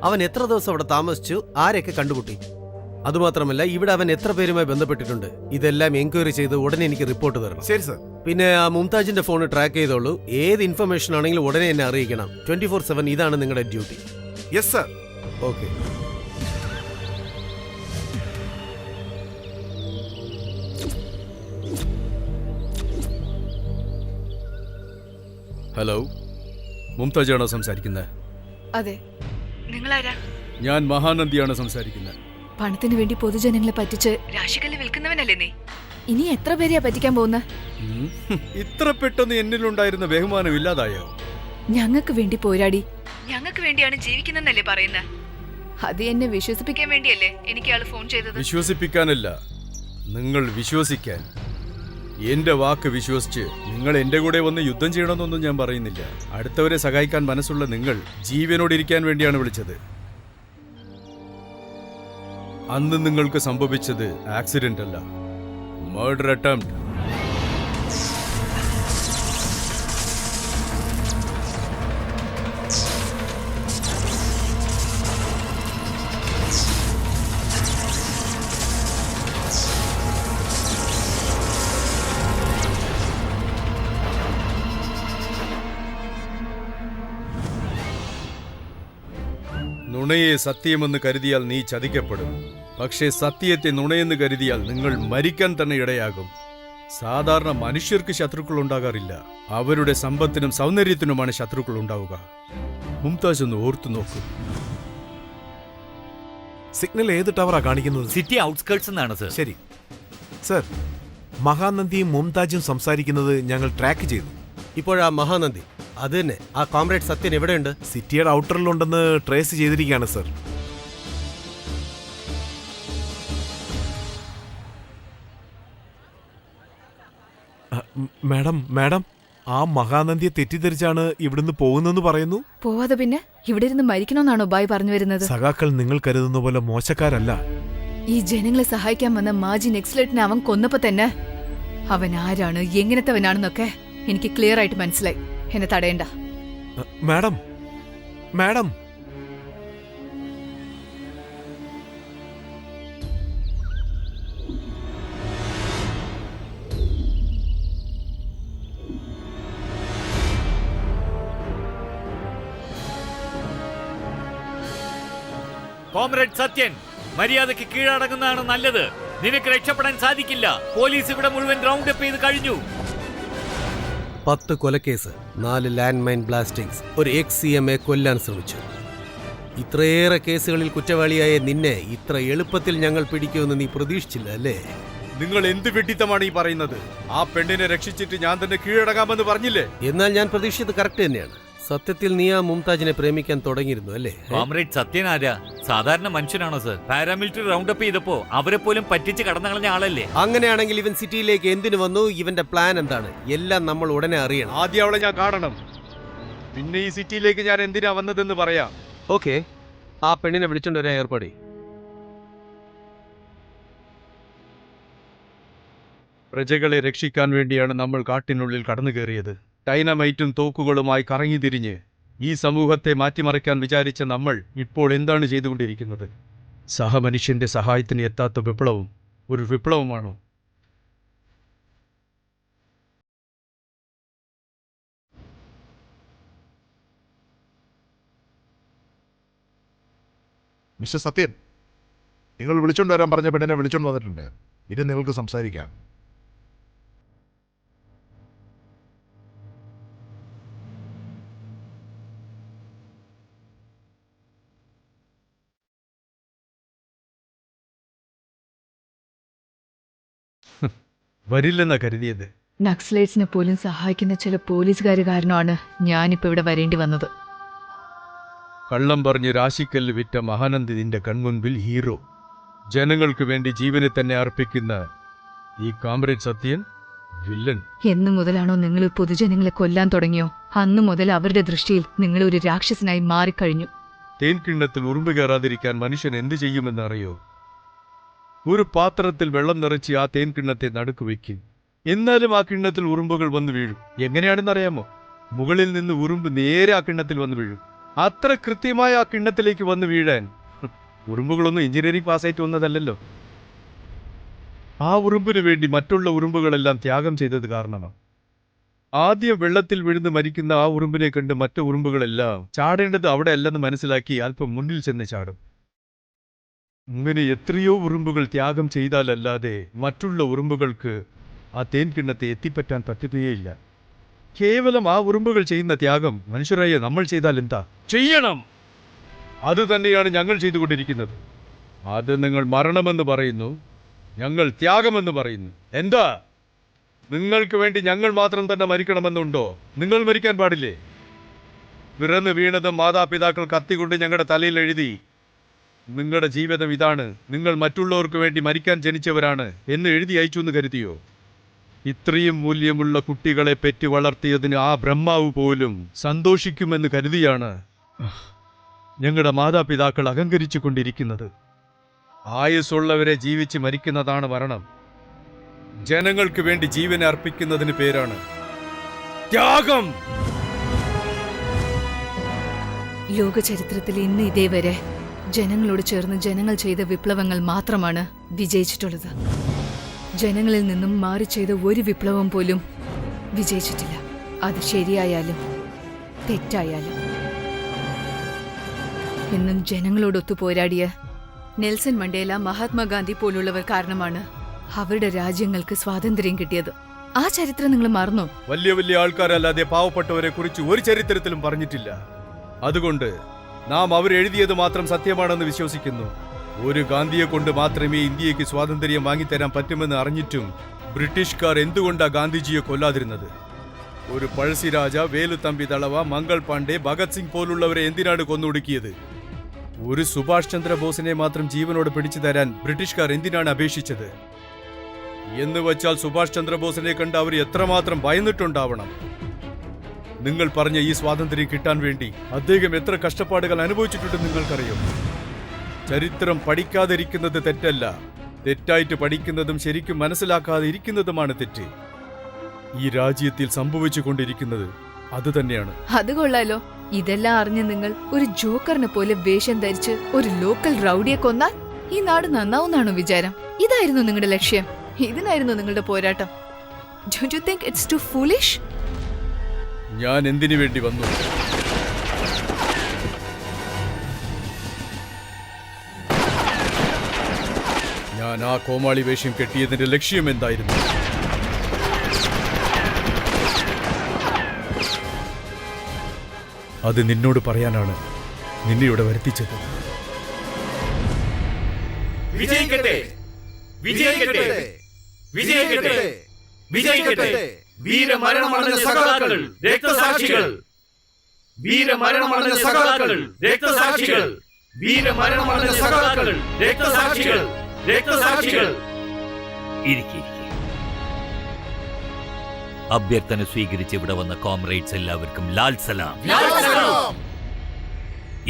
അവൻ എത്ര ദിവസം അവിടെ താമസിച്ചു, ആരെയൊക്കെ കണ്ടുമുട്ടി. അതുമാത്രമല്ല ഇവിടെ അവൻ എത്ര പേരുമായി ബന്ധപ്പെട്ടിട്ടുണ്ട്. ഇതെല്ലാം എൻക്വയറി ചെയ്ത് ഉടനെ എനിക്ക് റിപ്പോർട്ട് തരണം. ശരി സർ. പിന്നെ ആ മുംതാജിന്റെ ഫോൺ ട്രാക്ക് ചെയ്തോളൂ. ഏത് ഇൻഫർമേഷൻ ആണെങ്കിലും ഉടനെ എന്നെ അറിയിക്കണം. 24/7 ഇതാണ് നിങ്ങളുടെ duty. Yes sir. Okay. Hello, മുംതാജാണോ സംസാരിക്കുന്നത്? അതെ, നിങ്ങളാരാ? ഞാൻ മഹാനന്ദിയാണ് സംസാരിക്കുന്നത്. പണത്തിന് വേണ്ടി പൊതുജനങ്ങളെ പറ്റിച്ച് രാശികല്ല് വിൽക്കുന്നവനല്ലേ നീ? ഇനി എത്ര പേരെയാ പറ്റിക്കാൻ പോകുന്ന? ഇത്ര പെട്ടെന്ന് എന്നിലുണ്ടായിരുന്ന ബഹുമാനം ഇല്ലാതായോ? ഞങ്ങൾക്ക് വേണ്ടി പോരാടി, ഞങ്ങൾക്ക് വേണ്ടിയാണ് ജീവിക്കുന്നല്ലേ പറയുന്നത്. അത് എന്നെ വിശ്വസിപ്പിക്കാൻ വേണ്ടിയല്ലേ എനിക്ക് ആള് ഫോൺ ചെയ്തത്? വിശ്വസിപ്പിക്കാനല്ല, നിങ്ങൾ വിശ്വസിക്കാൻ. എന്റെ വാക്ക് വിശ്വസിച്ച് നിങ്ങൾ എന്റെ കൂടെ വന്ന് യുദ്ധം ചെയ്യണമെന്നൊന്നും ഞാൻ പറയുന്നില്ല. അടുത്തവരെ സഹായിക്കാൻ മനസ്സുള്ള നിങ്ങൾ ജീവനോടിരിക്കാൻ വേണ്ടിയാണ് വിളിച്ചത്. അന്ന് നിങ്ങൾക്ക് സംഭവിച്ചത് ആക്സിഡന്റ് അല്ല, മർഡർ അറ്റംപ്റ്റ്. നുണയെ സത്യമെന്ന് കരുതിയാൽ നീ ചതിക്കപ്പെടും. പക്ഷേ സത്യത്തെ നുണയെന്ന് കരുതിയാൽ നിങ്ങൾ മരിക്കാൻ തന്നെ ഇടയാകും. സാധാരണ മനുഷ്യർക്ക് ശത്രുക്കൾ ഉണ്ടാകാറില്ല, അവരുടെ സമ്പത്തിനും സൗന്ദര്യത്തിനുമാണ് ശത്രുക്കൾ ഉണ്ടാവുക. മുംതാജ് ഒന്ന് ഓർത്തു നോക്കൂ. സിഗ്നൽ ഏത് ടവറാ കാണിക്കുന്നത്? സിറ്റി ഔട്ട്സ്കേർട്സ് എന്നാണ് സർ. ശരി സർ. മഹാനന്ദിയും മുംതാജും സംസാരിക്കുന്നത് ഞങ്ങൾ ട്രാക്ക് ചെയ്തു. ഇപ്പോഴാ മഹാനന്ദി, അത് തന്നെ, ആ കോമ്രേഡ് സത്യൻ എവിടെയുണ്ട്? സിറ്റിയുടെ ഔട്ടറിലുണ്ടെന്ന് ട്രേസ് ചെയ്തിരിക്കുകയാണ് സർ. മാഡം, ആ മഹാനന്ദിയെ തെറ്റിദ്ധരിച്ചാണ് ഇവിടുന്ന് പോകുന്നെന്ന് പറയുന്നു. പോവാതെ പിന്നെ ഇവിടെ ഇരുന്ന് മരിക്കണമെന്നാണോ ബായ് പറഞ്ഞു വരുന്നത്? സഖാക്കൾ നിങ്ങൾ കരുതുന്ന പോലെ മോശക്കാരല്ല. ഈ ജനങ്ങളെ സഹായിക്കാൻ വന്ന മാജി നെക്സ്ലേറ്റിനെ അവൻ കൊന്നപ്പോ തന്നെ അവൻ ആരാണ്, എങ്ങനത്തെവനാണെന്നൊക്കെ എനിക്ക് ക്ലിയർ ആയിട്ട് മനസ്സിലായി. എന്നെ തടയണ്ട. മാഡം കോമ്രേഡ് സത്യൻ, മര്യാദയ്ക്ക് കീഴടങ്ങുന്നതാണ് നല്ലത്. നിനക്ക് രക്ഷപ്പെടാൻ സാധിക്കില്ല. പോലീസ് ഇവിടെ മുഴുവൻ റൗണ്ട് അപ്പ് ചെയ്ത് കഴിഞ്ഞു. 10 കൊലക്കേസ്, 4 ലാൻഡ് മൈൻ ബ്ലാസ്റ്റിംഗ്സ്, ഒരു CMA കൊല്ലാൻ ശ്രമിച്ചു. ഇത്രയേറെ കേസുകളിൽ കുറ്റവാളിയായ നിന്നെ ഇത്ര എളുപ്പത്തിൽ ഞങ്ങൾ പിടിക്കുമെന്ന് നീ പ്രതീക്ഷിച്ചില്ല അല്ലേ? നിങ്ങൾ എന്ത് വെട്ടിത്തമാണ് ഈ പറയുന്നത്? ആ പെണ്ണിനെ രക്ഷിച്ചിട്ട് ഞാൻ തന്നെ കീഴടങ്ങാമെന്ന് പറഞ്ഞില്ലേ? എന്നാൽ ഞാൻ പ്രതീക്ഷിച്ചത് കറക്റ്റ് തന്നെയാണ്. സത്യത്തിൽ നീ ആ മുംതാജിനെ പ്രേമിക്കാൻ തുടങ്ങിയിരുന്നു അല്ലേ? കോമ്രേഡ് സത്യൻ ആരാ? സാധാരണ മനുഷ്യനാണോ സർ? പാരാമിലിറ്ററി റൗണ്ട് അപ്പ് ചെയ്തപ്പോ അവരെ പോലും പറ്റിച്ച് കടന്നു കളഞ്ഞ ആളല്ലേ? അങ്ങനെയാണെങ്കിൽ ഇവൻ സിറ്റിയിലേക്ക് എന്തിനു വന്നു? ഇവന്റെ പ്ലാൻ എന്താണ്? എല്ലാം നമ്മൾ ഉടനെ അറിയണം. ആദ്യം അവളെ ഞാൻ കാണണം, പിന്നെ ഈ സിറ്റിയിലേക്ക് ഞാൻ എന്തിനാ വന്നതെന്ന് പറയാം. ഓക്കെ, ആ പെണ്ണിനെ വിളിച്ചോണ്ട് വരാൻ ഏർപ്പാടി. പ്രജകളെ രക്ഷിക്കാൻ വേണ്ടിയാണ് നമ്മൾ കാട്ടിനുള്ളിൽ കടന്നു കയറിയത്. ഡൈനമൈറ്റും തോക്കുകളുമായി കറങ്ങിത്തിരിഞ്ഞ് ഈ സമൂഹത്തെ മാറ്റിമറിക്കാൻ വിചാരിച്ച നമ്മൾ ഇപ്പോൾ എന്താണ് ചെയ്തുകൊണ്ടിരിക്കുന്നത്? സഹമനുഷ്യന്റെ സഹായത്തിന് എത്താത്ത വിപ്ലവം ഒരു വിപ്ലവമാണോ? മിസ്റ്റർ സത്യൻ, നിങ്ങൾ വിളിച്ചോണ്ട് വരാൻ പറഞ്ഞ പെണ്ണിനെ വിളിച്ചോണ്ട് വന്നിട്ടുണ്ട്. ഇത് നിങ്ങൾക്ക് സംസാരിക്കാം. വരില്ലെന്നാ കരുതിയത്? നക്സലൈറ്റ്സിനെ പോലും സഹായിക്കുന്ന ചില പോലീസുകാർ കാരണമാണ് ഞാനിപ്പോ ഇവിടെ വരേണ്ടി വന്നത്. കള്ളം പറഞ്ഞ് രാശിക്കല്ല് വിറ്റ മഹാനന്ദി നിന്റെ കൺമുൻപിൽ ഹീറോ. ജനങ്ങൾക്ക് വേണ്ടി ജീവനെ തന്നെ അർപ്പിക്കുന്ന ഈ കോമ്രേഡ് സത്യൻ വില്ലൻ. എന്നു മുതലാണോ നിങ്ങൾ പൊതുജനങ്ങളെ കൊല്ലാൻ തുടങ്ങിയോ, അന്നു മുതൽ അവരുടെ ദൃഷ്ടിയിൽ നിങ്ങൾ ഒരു രാക്ഷസനായി മാറിക്കഴിഞ്ഞു. തേൻകിണ്ണത്തിൽ ഉറുമ്പ് കയറാതിരിക്കാൻ മനുഷ്യൻ എന്ത് ചെയ്യുമെന്നറിയോ? ഒരു പാത്രത്തിൽ വെള്ളം നിറച്ച് ആ തേൻകിണ്ണത്തെ നടുക്ക് വയ്ക്കും. എന്നാലും ആ കിണ്ണത്തിൽ ഉറുമ്പുകൾ വന്നു വീഴും. എങ്ങനെയാണെന്നറിയാമോ? മുകളിൽ നിന്ന് ഉറുമ്പ് നേരെ ആ കിണ്ണത്തിൽ വന്നു വീഴും. അത്ര കൃത്യമായ ആ കിണ്ണത്തിലേക്ക് വന്ന് വീഴാൻ ഉറുമ്പുകളൊന്നും എഞ്ചിനീയറിംഗ് പാസ്സായിട്ട് വന്നതല്ലല്ലോ. ആ ഉറുമ്പിന് വേണ്ടി മറ്റുള്ള ഉറുമ്പുകളെല്ലാം ത്യാഗം ചെയ്തത് കാരണമാണ്. ആദ്യം വെള്ളത്തിൽ വീഴുന്ന് മരിക്കുന്ന ആ ഉറുമ്പിനെ കണ്ട് മറ്റു ഉറുമ്പുകളെല്ലാം ചാടേണ്ടത് അവിടെ അല്ലെന്ന് മനസ്സിലാക്കി അല്പം മുന്നിൽ ചെന്ന് ചാടും. ഇങ്ങനെ എത്രയോ ഉറുമ്പുകൾ ത്യാഗം ചെയ്താലല്ലാതെ മറ്റുള്ള ഉറുമ്പുകൾക്ക് ആ തേൻ കിണ്ണത്തെ എത്തിപ്പറ്റാൻ പറ്റുകയേയില്ല. കേവലം ആ ഉറുമ്പുകൾ ചെയ്യുന്ന ത്യാഗം മനുഷ്യരായ നമ്മൾ ചെയ്താൽ എന്താ ചെയ്യണം? അത് തന്നെയാണ് ഞങ്ങൾ ചെയ്തുകൊണ്ടിരിക്കുന്നത്. അത് നിങ്ങൾ മരണമെന്ന് പറയുന്നു, ഞങ്ങൾ ത്യാഗമെന്ന് പറയുന്നു. എന്താ നിങ്ങൾക്ക് വേണ്ടി ഞങ്ങൾ മാത്രം തന്നെ മരിക്കണമെന്നുണ്ടോ? നിങ്ങൾ മരിക്കാൻ പാടില്ലേ? പിറന്നു വീണതും മാതാപിതാക്കൾ കത്തിക്കൊണ്ട് ഞങ്ങളുടെ തലയിൽ എഴുതി, നിങ്ങളുടെ ജീവിതം ഇതാണ്, നിങ്ങൾ മറ്റുള്ളവർക്ക് വേണ്ടി മരിക്കാൻ ജനിച്ചവരാണ് എന്ന് എഴുതി അയച്ചു എന്ന് കരുതിയോ? ഇത്രയും മൂല്യമുള്ള കുട്ടികളെ പെറ്റി വളർത്തിയതിന് ആ ബ്രഹ്മാവ് പോലും സന്തോഷിക്കുമെന്ന് കരുതിയാണ് ഞങ്ങളുടെ മാതാപിതാക്കൾ അഹങ്കരിച്ചു കൊണ്ടിരിക്കുന്നത്. ആയുസ്സുള്ളവരെ ജീവിച്ച് മരിക്കുന്നതാണ് മരണം. ജനങ്ങൾക്ക് വേണ്ടി ജീവനെ അർപ്പിക്കുന്നതിന് പേരാണ് ത്യാഗം. ലോക ചരിത്രത്തിൽ ഇന്ന് ഇതേവരെ ജനങ്ങളോട് ചേർന്ന് ജനങ്ങൾ ചെയ്ത വിപ്ലവങ്ങൾ മാത്രമാണ് വിജയിച്ചിട്ടുള്ളത്. ജനങ്ങളിൽ നിന്നും മാറി ചെയ്ത ഒരു വിപ്ലവം പോലും വിജയിച്ചിട്ടില്ല. അത് ശരിയായാലും തെറ്റായാലും. എന്നും ജനങ്ങളോടൊത്തു പോരാടിയ നെൽസൺ മണ്ടേല, മഹാത്മാഗാന്ധി പോലുള്ളവർ കാരണമാണ് അവരുടെ രാജ്യങ്ങൾക്ക് സ്വാതന്ത്ര്യം കിട്ടിയത്. ആ ചരിത്രം നിങ്ങൾ മറന്നോ? വലിയ വലിയ ആൾക്കാരല്ലാതെ പാവപ്പെട്ടവരെ കുറിച്ച് ഒരു ചരിത്രത്തിലും പറഞ്ഞിട്ടില്ല. അതുകൊണ്ട് നാം അവരെഴുതിയത് മാത്രം സത്യമാണെന്ന് വിശ്വസിക്കുന്നു. ഒരു ഗാന്ധിയെ കൊണ്ട് മാത്രമേ ഇന്ത്യക്ക് സ്വാതന്ത്ര്യം വാങ്ങിത്തരാൻ പറ്റുമെന്ന് അറിഞ്ഞിട്ടും ബ്രിട്ടീഷുകാർ എന്തുകൊണ്ടാ ഗാന്ധിജിയെ കൊല്ലാതിരുന്നത്? ഒരു പഴശ്ശിരാജ, വേലുത്തമ്പി ദളവ, മംഗൾ പാണ്ഡെ, ഭഗത് സിംഗ് പോലുള്ളവരെ എന്തിനാണ് കൊന്നൊടുക്കിയത്? ഒരു സുഭാഷ് ചന്ദ്രബോസിനെ മാത്രം ജീവനോട് പിടിച്ചു തരാൻ ബ്രിട്ടീഷുകാർ എന്തിനാണ് അപേക്ഷിച്ചത്? എന്ന് വച്ചാൽ സുഭാഷ് ചന്ദ്രബോസിനെ കണ്ട് അവർ എത്രമാത്രം ഭയന്നിട്ടുണ്ടാവണം. നിങ്ങൾ പറഞ്ഞ ഈ സ്വാതന്ത്ര്യം കിട്ടാൻ വേണ്ടി അദ്ദേഹം എത്ര കഷ്ടപ്പാടുകൾ അനുഭവിച്ചിട്ടുണ്ടെന്ന് നിങ്ങൾക്കറിയോ? ചരിത്രം പഠിക്കാതിരിക്കുന്നത് തെറ്റല്ല, തെറ്റായിട്ട് പഠിക്കുന്നതും ശരിക്കും മനസ്സിലാക്കാതെ ഇരിക്കുന്നതുമാണ് തെറ്റ്. ഈ രാജ്യത്തിൽ സംഭവിച്ചുകൊണ്ടിരിക്കുന്നത് അത് തന്നെയാണ്. അത് കൊള്ളാലോ. ഇതെല്ലാം അറിഞ്ഞ് നിങ്ങൾ ഒരു ജോക്കറിനെ പോലെ വേഷം ധരിച്ച് ഒരു ലോക്കൽ റൗഡിയെ കൊന്നാൽ ഈ നാട് നന്നാവുന്നാണോ വിചാരം? ഇതായിരുന്നു നിങ്ങളുടെ ലക്ഷ്യം? ഇതിനായിരുന്നു നിങ്ങളുടെ പോരാട്ടം? Don't you think it's too foolish? ഞാൻ എന്തിനു വേണ്ടി വന്നു? ഞാൻ ആ കോമാളി വേഷം കെട്ടിയതിന്റെ ലക്ഷ്യം എന്തായിരുന്നു? അത് നിന്നോട് പറയാനാണ് നിന്നെ ഇവിടെ വരുത്തിച്ചത്. വിജയിക്കട്ടെ, വിജയിക്കട്ടെ, വിജയിക്കട്ടെ, വിജയിക്കട്ടെ. വീരമരണമടഞ്ഞ സഖാക്കൾ, രക്തസാക്ഷികൾ, വീരമരണമടഞ്ഞ സഖാക്കൾ, രക്തസാക്ഷികൾ, വീരമരണമടഞ്ഞ സഖാക്കൾ, രക്തസാക്ഷികൾ, രക്തസാക്ഷികൾ. ഇരിക്കെ അഭ്യർത്ഥന സ്വീകരിച്ച് ഇവിടെ വന്ന കോമ്രേഡ്സ് എല്ലാവർക്കും ലാൽ സലാം.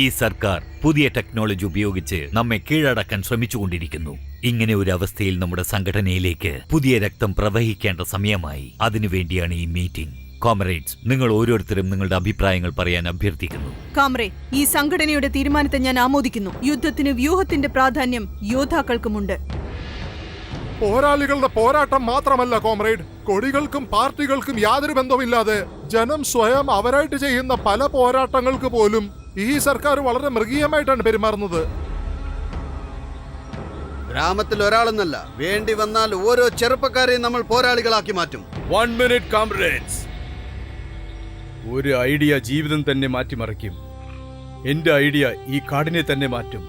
ഈ സർക്കാർ പുതിയ ടെക്നോളജി ഉപയോഗിച്ച് നമ്മെ കീഴടക്കാൻ ശ്രമിച്ചുകൊണ്ടിരിക്കുന്നു. ഇങ്ങനെ ഒരു അവസ്ഥയിൽ നമ്മുടെ സംഘടനയിലേക്ക് പുതിയ രക്തം പ്രവഹിക്കേണ്ട സമയമായി. അതിനുവേണ്ടിയാണ് ഈ മീറ്റിംഗ്. കോമ്രേഡ്സ്, നിങ്ങൾ ഓരോരുത്തരും നിങ്ങളുടെ അഭിപ്രായങ്ങൾ പറയാൻ അഭ്യർത്ഥിക്കുന്നു. കാമ്രേ, ഈ സംഘടനയുടെ തീരുമാനത്തെ ഞാൻ ആമോദിക്കുന്നു. യുദ്ധത്തിന് വ്യൂഹത്തിന്റെ പ്രാധാന്യം യോദ്ധാക്കൾക്കുമുണ്ട്. പോരാളികളുടെ പോരാട്ടം മാത്രമല്ല കോമ്രേഡ്, കൊടികൾക്കും പാർട്ടികൾക്കും യാതൊരു ബന്ധവുമില്ലാതെ ജനം സ്വയം അവരായിട്ട് ചെയ്യുന്ന പല പോരാട്ടങ്ങൾക്ക് പോലും ഈ സർക്കാർ വളരെ മൃഗീയമായിട്ടാണ് പെരുമാറുന്നത്. ഗ്രാമത്തിൽ ഒരാളെന്നല്ല, വേണ്ടി വന്നാൽ ഓരോ ചെറുപ്പക്കാരെയും നമ്മൾ പോരാളികളാക്കി മാറ്റും. 1 minute കോമ്രേഡ്സ്. ഒരു ഐഡിയ ജീവിതം തന്നെ മാറ്റിമറിക്കും. എന്റെ ഐഡിയ ഈ കാടിനെ തന്നെ മാറ്റും.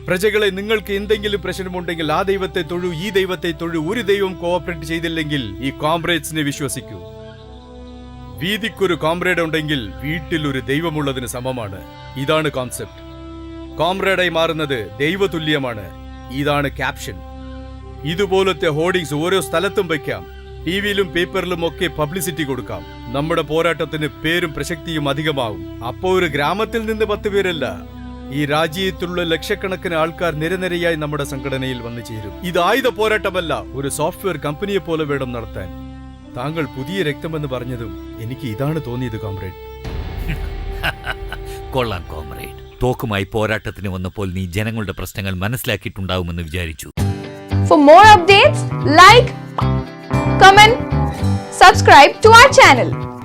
പ്രജകളെ, നിങ്ങൾക്ക് എന്തെങ്കിലും പ്രശ്നമുണ്ടെങ്കിൽ ആ ദൈവത്തെ തൊഴു, ഈ ദൈവത്തെ തൊഴു. ഒരു ദൈവം കോഓപ്പറേറ്റ് ചെയ്തില്ലെങ്കിൽ ഈ കോമ്രേഡ്സിനെ വിശ്വസിക്കൂ. വീതിക്കൊരു കോമ്രേഡ് ഉണ്ടെങ്കിൽ വീട്ടിൽ ഒരു ദൈവമുള്ളതിന് സമമാണ്. ഇതാണ് കോൺസെപ്റ്റ്. കോമ്രേഡായി മാറുന്നത് ദൈവതുല്യമാണ്. ഇതാണ് ക്യാപ്ഷൻ. ഇതുപോലത്തെ ഹോർഡിങ്സ് ഓരോ സ്ഥലത്തും വയ്ക്കാം. ടിവിയിലും പേപ്പറിലും ഒക്കെ പബ്ലിസിറ്റി കൊടുക്കാം. നമ്മുടെ പോരാട്ടത്തിന് പേരും പ്രസക്തിയും അധികമാവും. അപ്പോ ഒരു ഗ്രാമത്തിൽ നിന്ന് 10 പേരല്ല, ഈ രാജ്യത്തുള്ള ലക്ഷക്കണക്കിന് ആൾക്കാർ നിരനിരയായി നമ്മുടെ സംഘടനയിൽ വന്നു ചേരും. ഇത് ആയുധ പോരാട്ടമല്ല, ഒരു സോഫ്റ്റ്വെയർ കമ്പനിയെ പോലെ വേണം നടത്താൻ. താങ്കൾ പുതിയ രക്തമെന്ന് പറഞ്ഞതും എനിക്ക് ഇതാണ് തോന്നിയത് കോമ്രേഡ്. കൊള്ളാം കോമ്രേഡ്. തോക്കുമായി പോരാട്ടത്തിന് വന്നപ്പോൾ നീ ജനങ്ങളുടെ പ്രശ്നങ്ങൾ മനസ്സിലാക്കിയിട്ടുണ്ടാവുമെന്ന് വിചാരിച്ചു. For more updates, like, comment, subscribe to our channel.